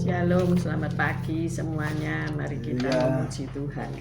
Shalom, selamat pagi semuanya. Mari kita memuji Tuhan.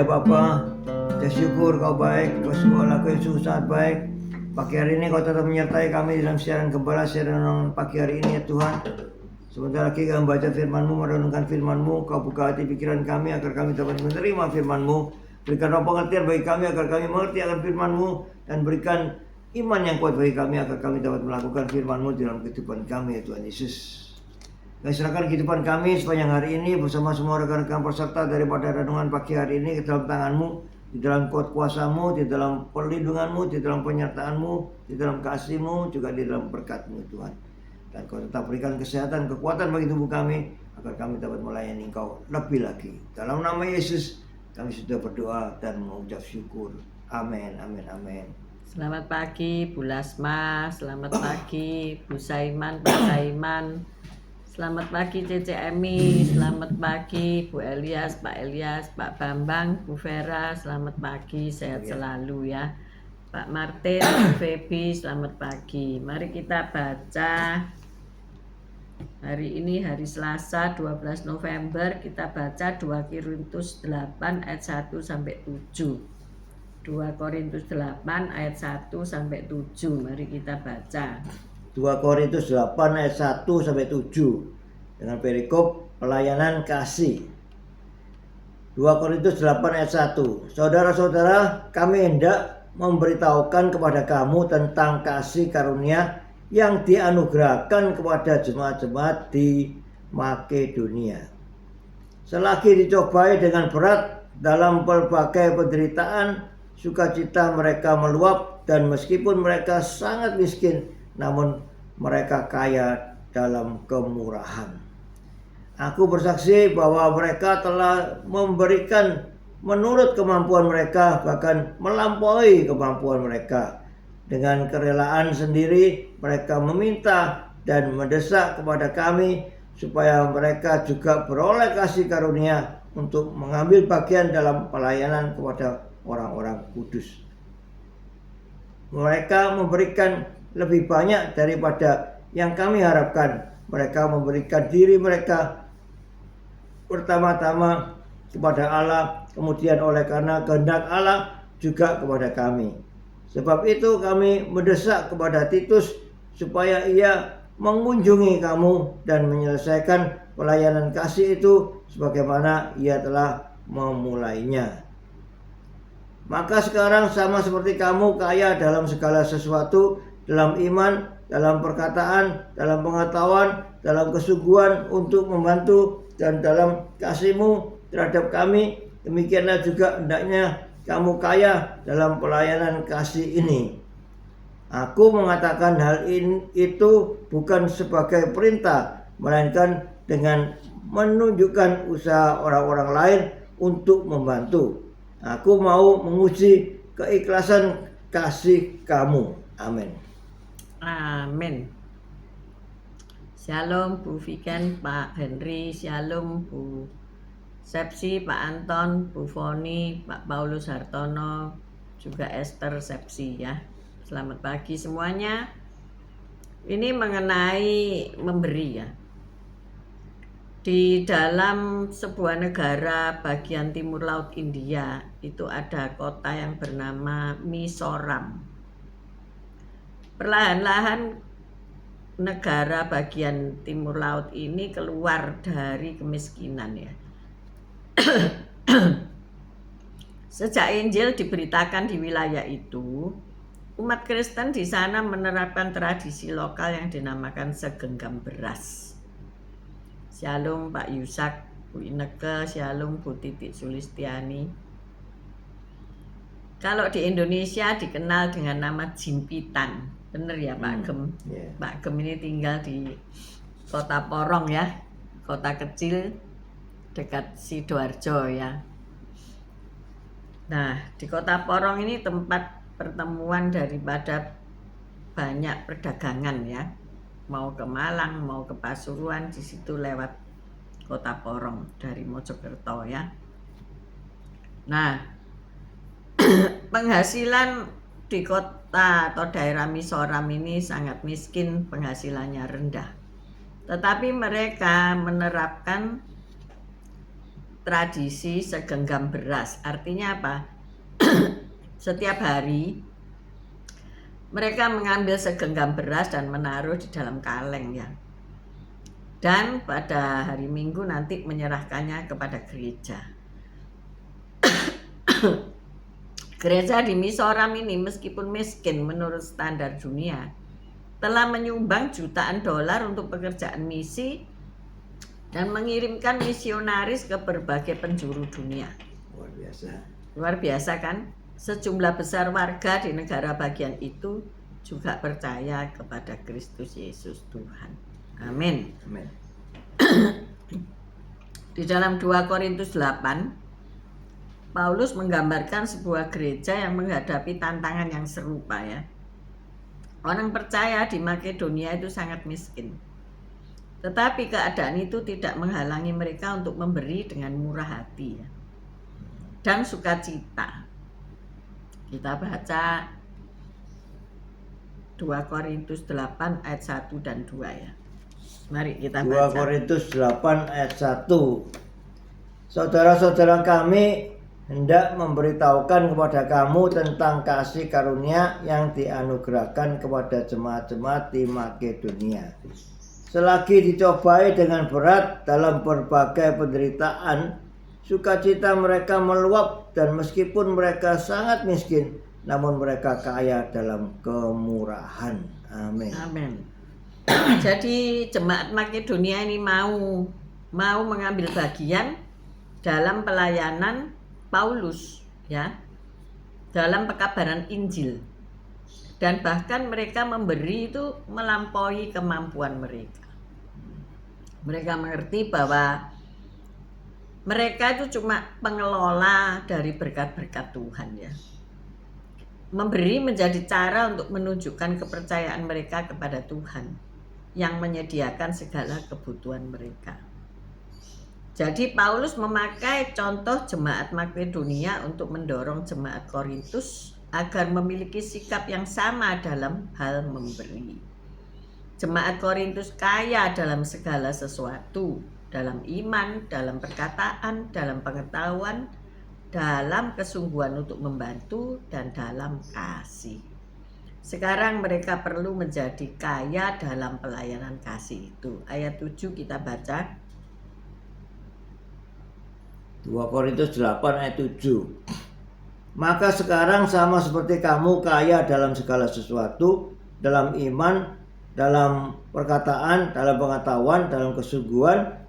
Bapa, kita syukur Kau baik, Kau semua lakukan sungguh sangat baik. Pagi hari ini Kau tetap menyertai kami dalam siaran gembala, siaran pagi hari ini ya Tuhan. Sebentar lagi kami membaca firman-Mu, merenungkan firman-Mu. Kau buka hati pikiran kami agar kami dapat menerima firman-Mu. Berikan roh pengertian bagi kami agar kami mengerti akan firman-Mu, dan berikan iman yang kuat bagi kami agar kami dapat melakukan firman-Mu dalam kehidupan kami ya Tuhan Yesus. Kami serahkan kehidupan kami sepanjang hari ini bersama semua rekan-rekan peserta daripada renungan pagi hari ini ke dalam tangan-Mu, di dalam kuat kuasa-Mu, di dalam perlindungan-Mu, di dalam penyertaan-Mu, di dalam kasih-Mu, juga di dalam berkat-Mu Tuhan. Dan Kau tetap berikan kesehatan, kekuatan bagi tubuh kami, agar kami dapat melayani Engkau lebih lagi. Dalam nama Yesus kami sudah berdoa dan mengucap syukur. Amin, amin, amin. Selamat pagi Bu Lasma, selamat pagi Bu Saiman, Pak Saiman. Selamat pagi Cece Emi, selamat pagi Bu Elias, Pak Elias, Pak Bambang, Bu Vera, selamat pagi, sehat selalu ya. Pak Martin, Bu Febi, selamat pagi. Mari kita baca. Hari ini hari Selasa 12 November, kita baca 2 Korintus 8 ayat 1 sampai 7. 2 Korintus 8 ayat 1 sampai 7. Mari kita baca. 2 Korintus 8 ayat 1 sampai 7 dengan perikop pelayanan kasih. 2 Korintus 8 ayat 1. Saudara-saudara, kami hendak memberitahukan kepada kamu tentang kasih karunia yang dianugerahkan kepada jemaat-jemaat di Makedonia. Selagi dicobai dengan berat dalam berbagai penderitaan, sukacita mereka meluap, dan meskipun mereka sangat miskin, namun mereka kaya dalam kemurahan. Aku bersaksi bahwa mereka telah memberikan menurut kemampuan mereka, bahkan melampaui kemampuan mereka. Dengan kerelaan sendiri mereka meminta dan mendesak kepada kami supaya mereka juga beroleh kasih karunia untuk mengambil bagian dalam pelayanan kepada orang-orang kudus. Mereka memberikan lebih banyak daripada yang kami harapkan. Mereka memberikan diri mereka pertama-tama kepada Allah, kemudian oleh karena kehendak Allah juga kepada kami. Sebab itu kami mendesak kepada Titus supaya ia mengunjungi kamu dan menyelesaikan pelayanan kasih itu sebagaimana ia telah memulainya. Maka sekarang sama seperti kamu kaya dalam segala sesuatu, dalam iman, dalam perkataan, dalam pengetahuan, dalam kesungguhan untuk membantu, dan dalam kasihmu terhadap kami, demikianlah juga hendaknya kamu kaya dalam pelayanan kasih ini. Aku mengatakan hal itu bukan sebagai perintah, melainkan dengan menunjukkan usaha orang-orang lain untuk membantu. Aku mau menguji keikhlasan kasih kamu. Amin. Amin. Shalom Bu Viken, Pak Henry, Shalom Bu Sepsi, Pak Anton, Bu Foni, Pak Paulus Hartono, juga Esther Sepsi ya. Selamat pagi semuanya. Ini mengenai memberi ya. Di dalam sebuah negara bagian timur laut India itu ada kota yang bernama Mizoram. Perlahan-lahan negara bagian timur laut ini keluar dari kemiskinan ya. Sejak Injil diberitakan di wilayah itu, umat Kristen di sana menerapkan tradisi lokal yang dinamakan segenggam beras. Shalom Pak Yusak, Bu Ineke, Shalom Bu Titik Sulistiani. Kalau di Indonesia dikenal dengan nama jimpitan. Bener ya Pak Gem? Yeah. Pak Gem ini tinggal di Kota Porong ya, kota kecil dekat Sidoarjo ya. Nah, di Kota Porong ini tempat pertemuan daripada banyak perdagangan ya. Mau ke Malang, mau ke Pasuruan, di situ lewat Kota Porong dari Mojokerto ya. Nah, penghasilan di kota atau daerah Mizoram ini sangat miskin, penghasilannya rendah. Tetapi mereka menerapkan tradisi segenggam beras. Artinya apa? Setiap hari mereka mengambil segenggam beras dan menaruh di dalam kaleng ya. Dan pada hari Minggu nanti menyerahkannya kepada gereja. Gereja di Mizoram ini meskipun miskin menurut standar dunia, telah menyumbang jutaan dolar untuk pekerjaan misi dan mengirimkan misionaris ke berbagai penjuru dunia. Luar biasa. Luar biasa kan? Sejumlah besar warga di negara bagian itu juga percaya kepada Kristus Yesus Tuhan. Amin. Amin. Di dalam 2 Korintus 8, Paulus menggambarkan sebuah gereja yang menghadapi tantangan yang serupa ya. Orang percaya di Makedonia itu sangat miskin. Tetapi keadaan itu tidak menghalangi mereka untuk memberi dengan murah hati ya, dan sukacita. Kita baca 2 Korintus 8 ayat 1 dan 2 ya. Mari kita 2 baca. Korintus 8 ayat 1. Saudara-saudara kami hendak memberitahukan kepada kamu tentang kasih karunia yang dianugerahkan kepada jemaat-jemaat di Makedonia. Selagi dicobai dengan berat dalam berbagai penderitaan, sukacita mereka meluap, dan meskipun mereka sangat miskin, namun mereka kaya dalam kemurahan. Amin. Amin. Jadi jemaat Makedonia ini mau mengambil bagian dalam pelayanan Paulus ya, dalam pekabaran Injil, dan bahkan mereka memberi itu melampaui kemampuan mereka. Mereka mengerti bahwa mereka itu cuma pengelola dari berkat-berkat Tuhan ya. Memberi menjadi cara untuk menunjukkan kepercayaan mereka kepada Tuhan yang menyediakan segala kebutuhan mereka. Jadi Paulus memakai contoh jemaat Makedonia untuk mendorong jemaat Korintus agar memiliki sikap yang sama dalam hal memberi. Jemaat Korintus kaya dalam segala sesuatu, dalam iman, dalam perkataan, dalam pengetahuan, dalam kesungguhan untuk membantu, dan dalam kasih. Sekarang mereka perlu menjadi kaya dalam pelayanan kasih itu. Ayat 7 kita baca. 2 Korintus 8 ayat 7. Maka sekarang sama seperti kamu kaya dalam segala sesuatu, dalam iman, dalam perkataan, dalam pengetahuan, dalam kesungguhan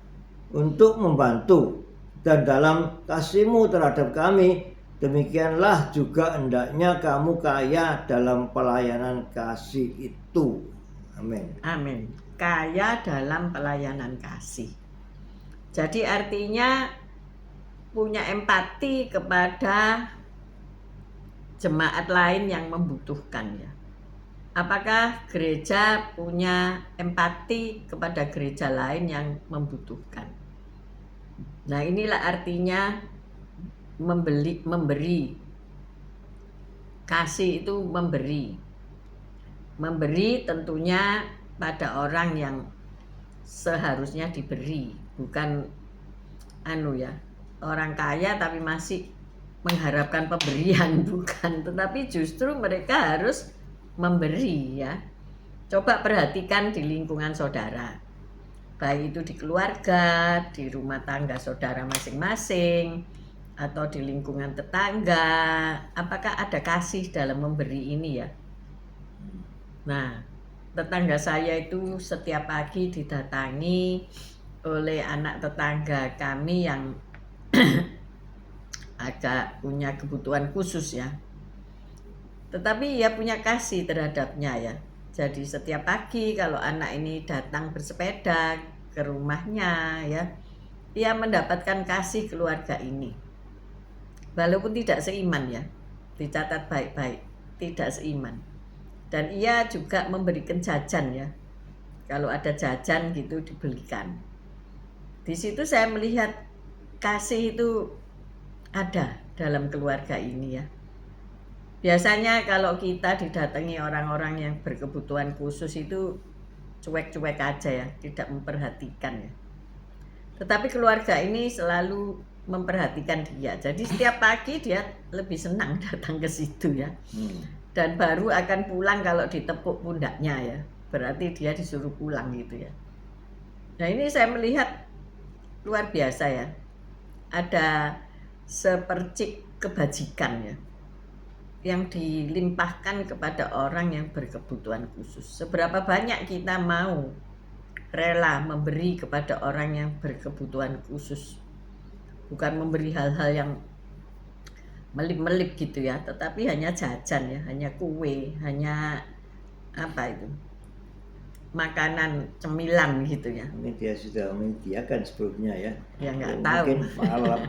untuk membantu, dan dalam kasihmu terhadap kami, demikianlah juga hendaknya kamu kaya dalam pelayanan kasih itu. Amin. Amin. Kaya dalam pelayanan kasih. Jadi artinya punya empati kepada jemaat lain yang membutuhkan ya. Apakah gereja punya empati kepada gereja lain yang membutuhkan? Nah, inilah artinya memberi. Kasih itu memberi. Memberi tentunya pada orang yang seharusnya diberi, bukan orang kaya tapi masih mengharapkan pemberian, bukan, tetapi justru mereka harus memberi ya. Coba perhatikan di lingkungan saudara, baik itu di keluarga, di rumah tangga saudara masing-masing, atau di lingkungan tetangga, apakah ada kasih dalam memberi ini ya? Nah, tetangga saya itu setiap pagi didatangi oleh anak tetangga kami yang agak punya kebutuhan khusus ya, tetapi ia punya kasih terhadapnya ya. Jadi setiap pagi kalau anak ini datang bersepeda ke rumahnya ya, ia mendapatkan kasih keluarga ini. Walaupun tidak seiman ya, dicatat baik-baik, tidak seiman. Dan ia juga memberikan jajan ya, kalau ada jajan gitu dibelikan. Di situ saya melihat kasih itu ada dalam keluarga ini ya. Biasanya kalau kita didatangi orang-orang yang berkebutuhan khusus itu cuek-cuek aja ya, tidak memperhatikan ya. Tetapi keluarga ini selalu memperhatikan dia. Jadi setiap pagi dia lebih senang datang ke situ ya. Dan baru akan pulang kalau ditepuk pundaknya ya. Berarti dia disuruh pulang gitu ya. Nah, ini saya melihat luar biasa ya. Ada sepercik kebajikan ya, yang dilimpahkan kepada orang yang berkebutuhan khusus. Seberapa banyak kita mau rela memberi kepada orang yang berkebutuhan khusus. Bukan memberi hal-hal yang melip-melip gitu ya, tetapi hanya jajan ya, hanya kue, hanya apa itu, makanan cemilan gitu ya. Mungkin dia sudah menyediakan sebelumnya ya. Ya nggak Ya, tahu. mungkin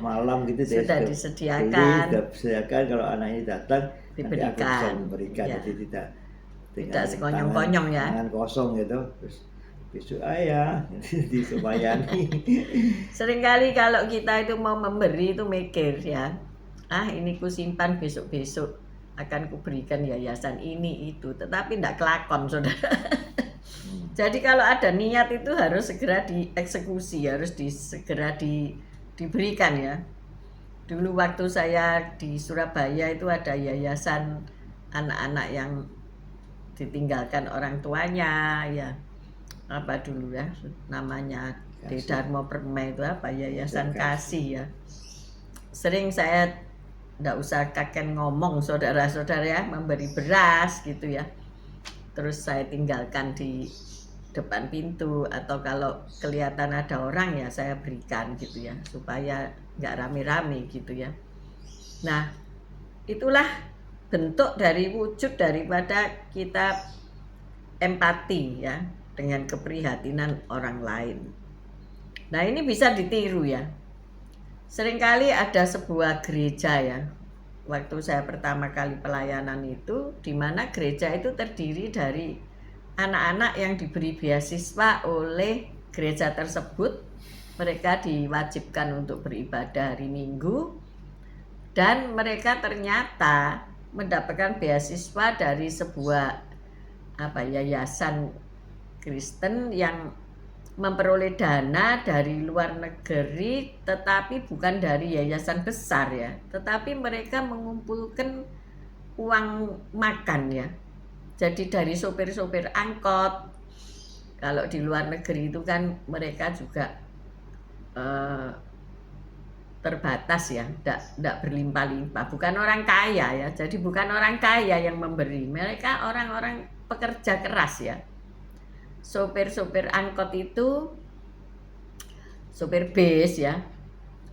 malam gitu dia Sudah beli, disediakan, sudah disediakan kalau anak ini datang nanti aku bisa diberikan. memberikan. Ya. Jadi tidak Tidak sekonyong-konyong ya. tangan kosong gitu. Terus besok ayah disumayani. Seringkali kalau kita itu mau memberi itu mikir ya, ini ku simpan besok-besok akan kuberikan yayasan ini itu, tetapi tidak kelakon saudara. Jadi kalau ada niat itu harus segera dieksekusi, harus segera diberikan ya. Dulu waktu saya di Surabaya itu ada yayasan anak-anak yang ditinggalkan orang tuanya ya, apa dulu ya namanya, di Dharma Permai itu apa, Yayasan Kasih ya. Sering saya nggak usah kakek ngomong saudara-saudara ya, memberi beras gitu ya, terus saya tinggalkan di depan pintu, atau kalau kelihatan ada orang ya saya berikan gitu ya, supaya nggak rame-rame gitu ya. Nah itulah bentuk dari wujud daripada kita empati ya, dengan keprihatinan orang lain. Nah ini bisa ditiru ya. Seringkali ada sebuah gereja ya, waktu saya pertama kali pelayanan itu, di mana gereja itu terdiri dari anak-anak yang diberi beasiswa oleh gereja tersebut. Mereka diwajibkan untuk beribadah hari Minggu, dan mereka ternyata mendapatkan beasiswa dari sebuah yayasan Kristen yang memperoleh dana dari luar negeri, tetapi bukan dari yayasan besar ya, tetapi mereka mengumpulkan uang makan ya. Jadi dari sopir-sopir angkot, kalau di luar negeri itu kan mereka juga terbatas ya, tidak berlimpah-limpah, bukan orang kaya ya. Jadi bukan orang kaya yang memberi, mereka orang-orang pekerja keras ya. Sopir-sopir angkot itu, sopir bis ya,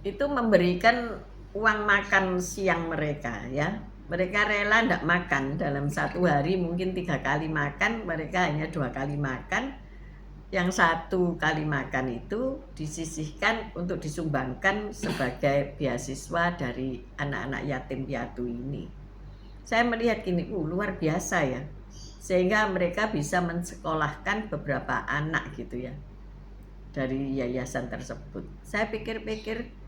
itu memberikan uang makan siang mereka ya. Mereka rela tidak makan dalam satu hari, mungkin 3 kali makan, mereka hanya 2 kali makan. Yang 1 kali makan itu disisihkan untuk disumbangkan sebagai beasiswa dari anak-anak yatim piatu ini. Saya melihat gini, luar biasa ya, sehingga mereka bisa mensekolahkan beberapa anak gitu ya dari yayasan tersebut. Saya pikir-pikir,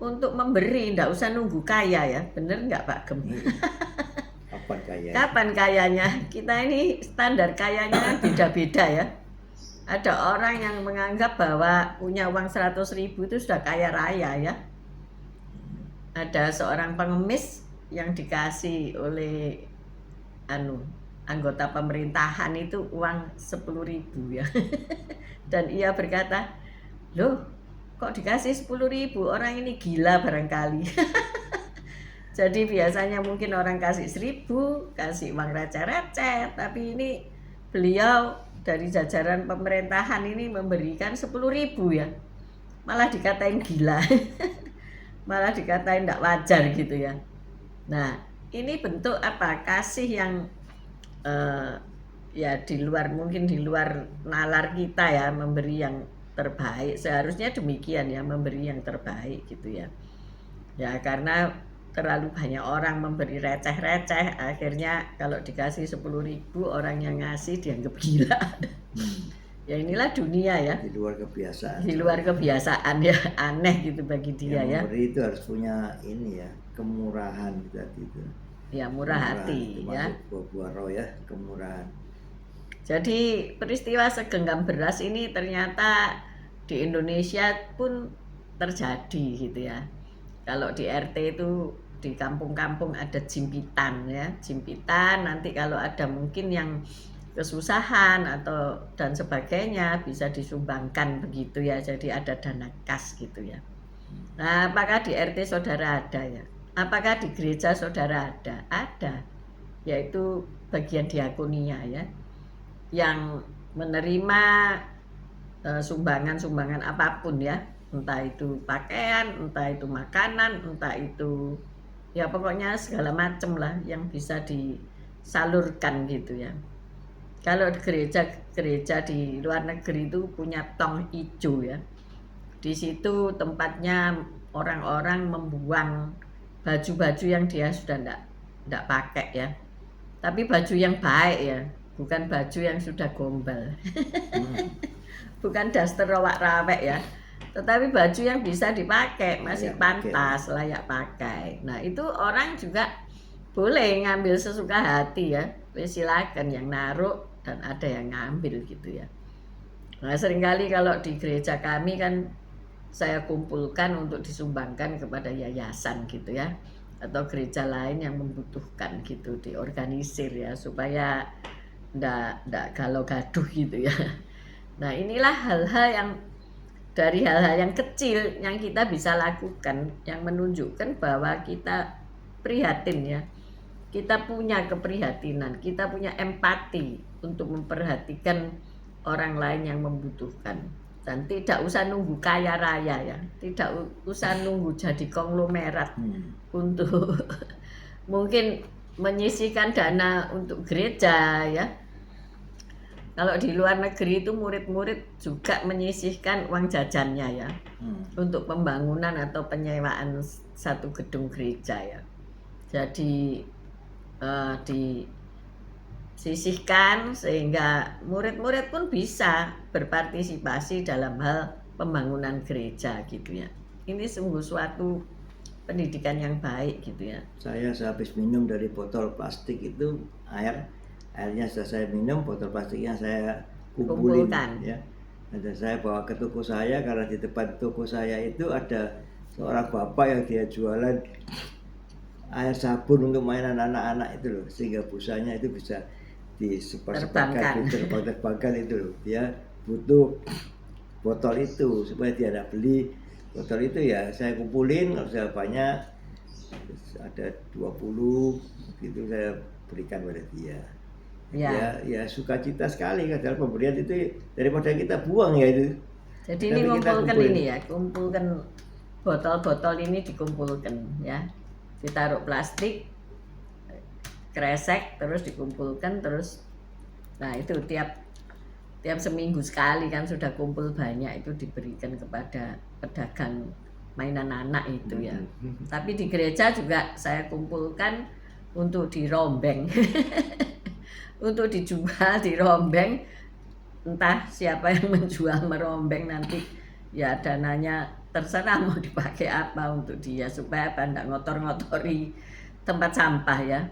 untuk memberi tidak usah nunggu kaya ya, bener nggak Pak Gem? Kapan kaya? Kapan kayanya? Kita ini standar kayanya beda-beda ya. Ada orang yang menganggap bahwa punya uang 100.000 itu sudah kaya raya ya. Ada seorang pengemis yang dikasih oleh anggota pemerintahan itu uang 10.000 ya. Dan ia berkata, loh kok dikasih 10.000, orang ini gila barangkali. Jadi biasanya mungkin orang kasih 1.000, kasih uang receh-receh, tapi ini beliau dari jajaran pemerintahan ini memberikan 10.000 ya. Malah dikatain gila. Malah dikatain tidak wajar gitu ya. Nah ini bentuk apa, kasih yang ya mungkin di luar nalar kita ya, memberi yang terbaik. Seharusnya demikian ya, memberi yang terbaik gitu ya. Ya karena terlalu banyak orang memberi receh-receh, akhirnya kalau dikasih 10.000 orang yang ngasih dianggap gila. Ya inilah dunia ya, Di luar kebiasaan. di luar kebiasaan ya, aneh gitu bagi dia ya. Memberi itu harus punya ini ya, kemurahan tadi itu. Ya murah hati itu ya. Buah roh ya, kemurahan. Jadi peristiwa segenggam beras ini ternyata di Indonesia pun terjadi gitu ya. Kalau di RT itu di kampung-kampung ada jimpitan ya, jimpitan. Nanti kalau ada mungkin yang kesusahan atau dan sebagainya bisa disumbangkan begitu ya. Jadi ada dana kas gitu ya. Nah, apakah di RT saudara ada ya? Apakah di gereja saudara ada? Ada. Yaitu bagian diakonia ya, yang menerima sumbangan-sumbangan apapun ya, entah itu pakaian, entah itu makanan, entah itu ya pokoknya segala macam lah yang bisa disalurkan gitu ya. Kalau gereja di luar negeri itu punya tong hijau ya. Di situ tempatnya orang-orang membuang baju-baju yang dia sudah enggak pakai ya. Tapi baju yang baik ya, bukan baju yang sudah gombal. Bukan daster rawak-rawek ya. Tetapi baju yang bisa dipakai, masih pantas, layak pakai. Nah, itu orang juga boleh ngambil sesuka hati ya. Silakan yang naruh dan ada yang ngambil gitu ya. Nah, seringkali kalau di gereja kami kan saya kumpulkan untuk disumbangkan kepada yayasan gitu ya, atau gereja lain yang membutuhkan gitu, diorganisir ya supaya ndak galau gaduh gitu ya. Nah, inilah hal-hal yang dari hal-hal yang kecil yang kita bisa lakukan, yang menunjukkan bahwa kita prihatin ya. Kita punya keprihatinan, kita punya empati untuk memperhatikan orang lain yang membutuhkan. Dan tidak usah nunggu kaya raya ya, tidak usah nunggu jadi konglomerat untuk mungkin menyisihkan dana untuk gereja ya. Kalau di luar negeri itu murid-murid juga menyisihkan uang jajannya ya, untuk pembangunan atau penyewaan satu gedung gereja ya. Jadi disisihkan sehingga murid-murid pun bisa berpartisipasi dalam hal pembangunan gereja gitu ya. Ini sungguh suatu pendidikan yang baik gitu ya. Saya sehabis minum dari botol plastik itu airnya sudah saya minum, botol plastiknya saya kumpulkan ya. Dan saya bawa ke toko saya, karena di depan toko saya itu ada seorang bapak yang dia jualan air sabun untuk mainan anak-anak itu loh, sehingga busanya itu bisa diterbangkan itu loh. Dia butuh botol itu supaya dia tidak beli botol itu ya, saya kumpulin, kalau saya banyak ada 20 gitu saya berikan pada dia. Ya sukacita sekali kan, pemberian itu daripada kita buang ya itu. Jadi ini kumpulkan ini ya, kumpulkan botol-botol ini dikumpulkan ya, ditaruh plastik, kresek, terus dikumpulkan terus. Nah itu tiap seminggu sekali kan sudah kumpul banyak, itu diberikan kepada pedagang mainan anak itu ya. Tapi di gereja juga saya kumpulkan untuk dirombeng. Untuk dijual, dirombeng, entah siapa yang menjual merombeng nanti ya dananya terserah mau dipakai apa untuk dia, supaya tidak ngotor-ngotori tempat sampah ya.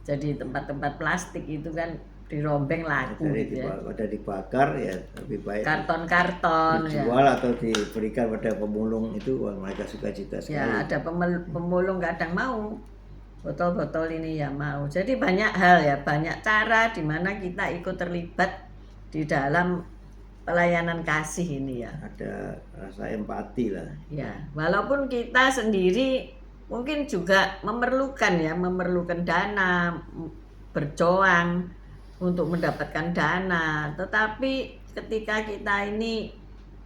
Jadi tempat-tempat plastik itu kan dirombeng laku gitu ya. Pada dibakar ya lebih baik. Karton-karton dijual ya, atau diberikan pada pemulung itu, mereka sukacita sekali. Ya ada pemulung kadang mau botol-botol ini ya mau. Jadi banyak hal ya, banyak cara di mana kita ikut terlibat di dalam pelayanan kasih ini ya. Ada rasa empati lah. Ya, walaupun kita sendiri mungkin juga memerlukan dana, berjuang untuk mendapatkan dana, tetapi ketika kita ini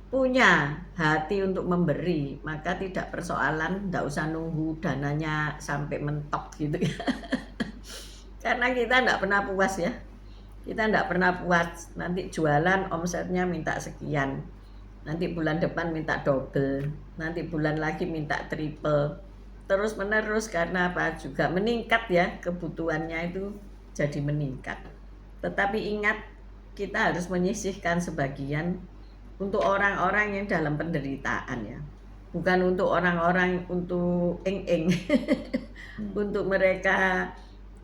punya hati untuk memberi, maka tidak persoalan, tidak usah nunggu dananya sampai mentok gitu ya. Karena kita tidak pernah puas ya. Kita tidak pernah puas, nanti jualan omsetnya minta sekian, nanti bulan depan minta double, nanti bulan lagi minta triple, terus menerus. Karena apa? Juga meningkat ya, kebutuhannya itu jadi meningkat. Tetapi ingat, kita harus menyisihkan sebagian untuk orang-orang yang dalam penderitaan ya, bukan untuk orang-orang untuk eng-eng. Untuk mereka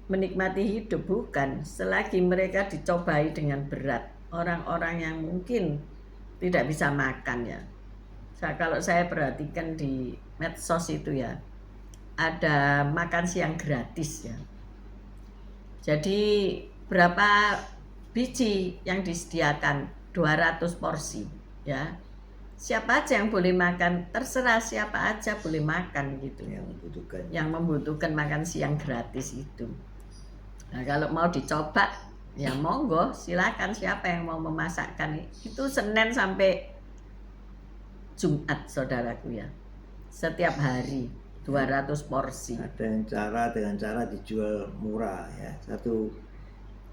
menikmati hidup, bukan. Selagi mereka dicobai dengan berat, orang-orang yang mungkin tidak bisa makan ya. Kalau saya perhatikan di medsos itu ya, ada makan siang gratis ya. Jadi berapa biji yang disediakan? 200 porsi ya. Siapa aja yang boleh makan, terserah siapa aja boleh makan gitu. Yang membutuhkan makan siang gratis itu. Nah, kalau mau dicoba Ya monggo, silakan siapa yang mau memasakkan. Itu Senin sampai Jumat saudaraku ya. Setiap hari 200 porsi. Ada yang dengan cara dijual murah ya. Satu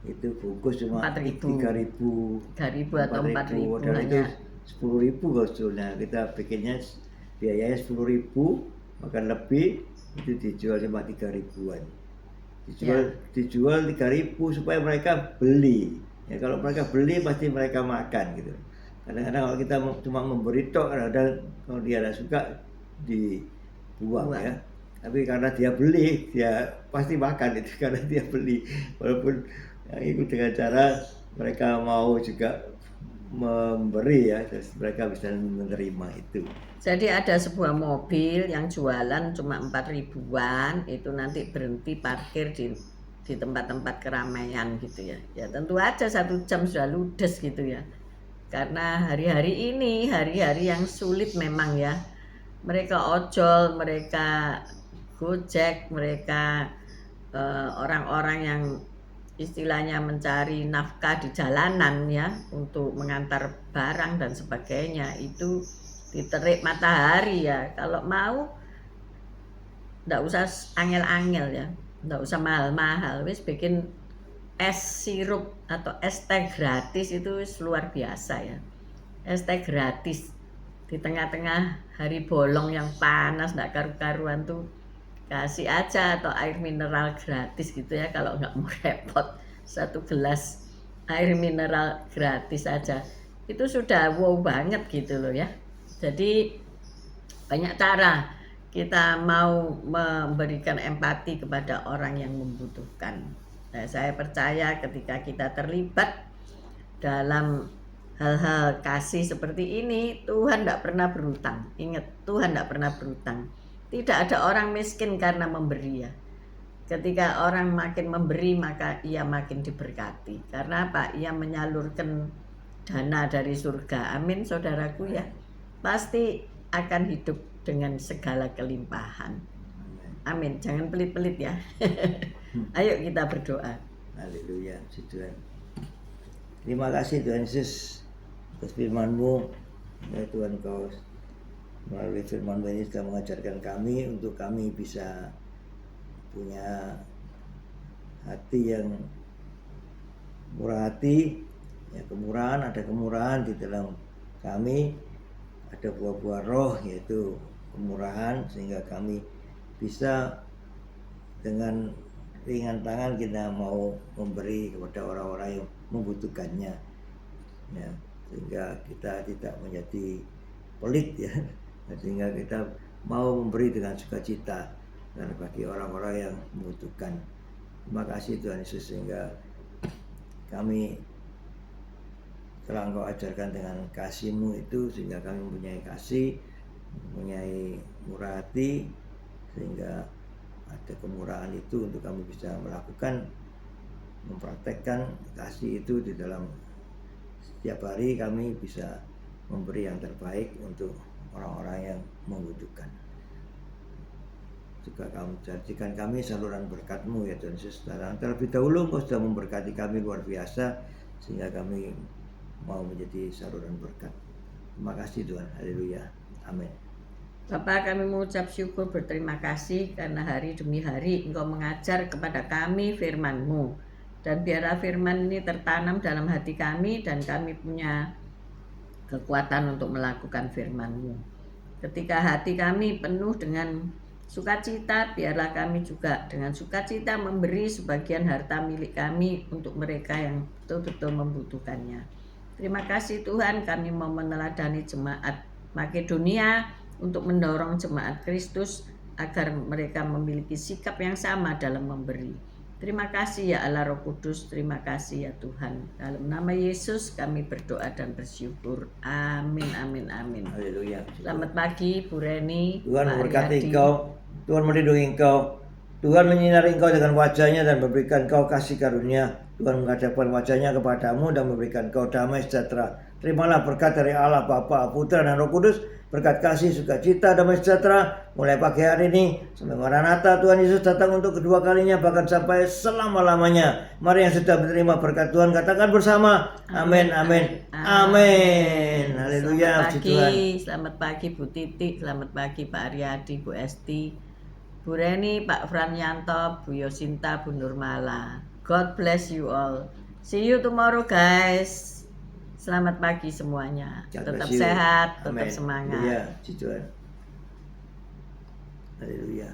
itu bungkus cuma 4.000. 3.000, 3.000 atau 4.000 dan itu hanya 10.000 sebetulnya. Kita bikinnya biayanya 10.000, makan lebih itu dijual cuma 3.000-an. Dijual 3.000 supaya mereka beli. Ya kalau mereka beli pasti mereka makan gitu. Kadang-kadang kalau kita cuma memberi tok, kadang-kadang kalau dia tidak suka dibuang ya. Tapi karena dia beli, dia pasti makan itu karena dia beli. Walaupun itu dengan cara mereka mau juga memberi ya, terus mereka bisa menerima itu. Jadi ada sebuah mobil yang jualan cuma 4.000-an, itu nanti berhenti parkir di tempat-tempat keramaian gitu ya. Ya tentu aja 1 jam sudah ludes gitu ya. Karena hari-hari ini hari-hari yang sulit memang ya. Mereka ojol, mereka Gojek, mereka orang-orang yang istilahnya mencari nafkah di jalanan ya, untuk mengantar barang dan sebagainya, itu diterik matahari ya. Kalau mau ndak usah angel-angel ya, ndak usah mahal-mahal, wis bikin es sirup atau es teh gratis itu luar biasa ya. Es teh gratis di tengah-tengah hari bolong yang panas ndak karu-karuan tuh, kasih aja, atau air mineral gratis gitu ya. Kalau nggak mau repot, 1 gelas air mineral gratis aja itu sudah wow banget gitu loh ya. Jadi banyak cara kita mau memberikan empati kepada orang yang membutuhkan. Nah, saya percaya ketika kita terlibat dalam hal-hal kasih seperti ini, Tuhan tidak pernah berutang. Ingat, Tuhan tidak pernah berutang. Tidak ada orang miskin karena memberi ya. Ketika orang makin memberi, maka ia makin diberkati. Karena apa? Ia menyalurkan dana dari surga. Amin saudaraku ya. Pasti akan hidup dengan segala kelimpahan. Amin. Jangan pelit-pelit ya. Ayo kita berdoa. Haleluya, Tuhan. Terima kasih Tuhan Yesus atas firman-Mu. Ya Tuhan, Kau melalui firman-Mu ini sudah mengajarkan kami untuk kami bisa punya hati yang murah hati. Ya, kemurahan, ada kemurahan di dalam kami, ada buah-buah roh yaitu kemurahan, sehingga kami bisa dengan ringan tangan kita mau memberi kepada orang-orang yang membutuhkannya ya, sehingga kita tidak menjadi pelit ya, sehingga kita mau memberi dengan sukacita dan bagi orang-orang yang membutuhkan. Terima kasih Tuhan Yesus, sehingga kami telah Engkau ajarkan dengan kasih-Mu itu, sehingga kami mempunyai kasih, mempunyai murah hati, sehingga ada kemurahan itu untuk kami bisa melakukan, mempraktekkan kasih itu di dalam setiap hari. Kami bisa memberi yang terbaik untuk orang-orang yang membutuhkan. Juga kamu jadikan kami saluran berkat-Mu ya Tuhan Yesus. Terlebih dahulu Engkau sudah memberkati kami luar biasa, sehingga kami mau menjadi saluran berkat. Terima kasih Tuhan. Haleluya. Amin. Bapak, kami mengucap syukur, berterima kasih karena hari demi hari Engkau mengajar kepada kami firman-Mu. Dan biarlah firman ini tertanam dalam hati kami dan kami punya kekuatan untuk melakukan firman-Mu. Ketika hati kami penuh dengan sukacita, biarlah kami juga dengan sukacita memberi sebagian harta milik kami untuk mereka yang betul-betul membutuhkannya. Terima kasih Tuhan, kami mau meneladani jemaat Makedonia untuk mendorong jemaat Kristus agar mereka memiliki sikap yang sama dalam memberi. Terima kasih ya Allah Roh Kudus, terima kasih ya Tuhan. Dalam nama Yesus kami berdoa dan bersyukur. Amin, amin, amin. Haleluya. Selamat pagi Bu Reni. Tuhan Pak memberkati Aryadi. engkau, Tuhan melindungi engkau, Tuhan menyinari engkau dengan wajahnya dan memberikan engkau kasih karunia. Tuhan menghadapkan wajahnya kepadamu dan memberikan engkau damai sejahtera. Terimalah berkat dari Allah Bapa, Putra dan Roh Kudus, berkat kasih, sukacita, damai sejahtera mulai pagi hari ini sampai Maranatha Tuhan Yesus datang untuk kedua kalinya, bahkan sampai selama-lamanya. Mari yang sudah menerima berkat Tuhan katakan bersama, amin, amin, amin. Haleluya, puji Tuhan. Selamat pagi Bu Titi, selamat pagi Pak Aryadi, Bu Esti, Bu Reni, Pak Franyanto, Bu Yosinta, Bu Nurmala. God bless you all. See you tomorrow guys. Selamat pagi semuanya. God Tetap bless you. sehat, tetap Amin. semangat. Haleluya, puji Tuhan. Haleluya.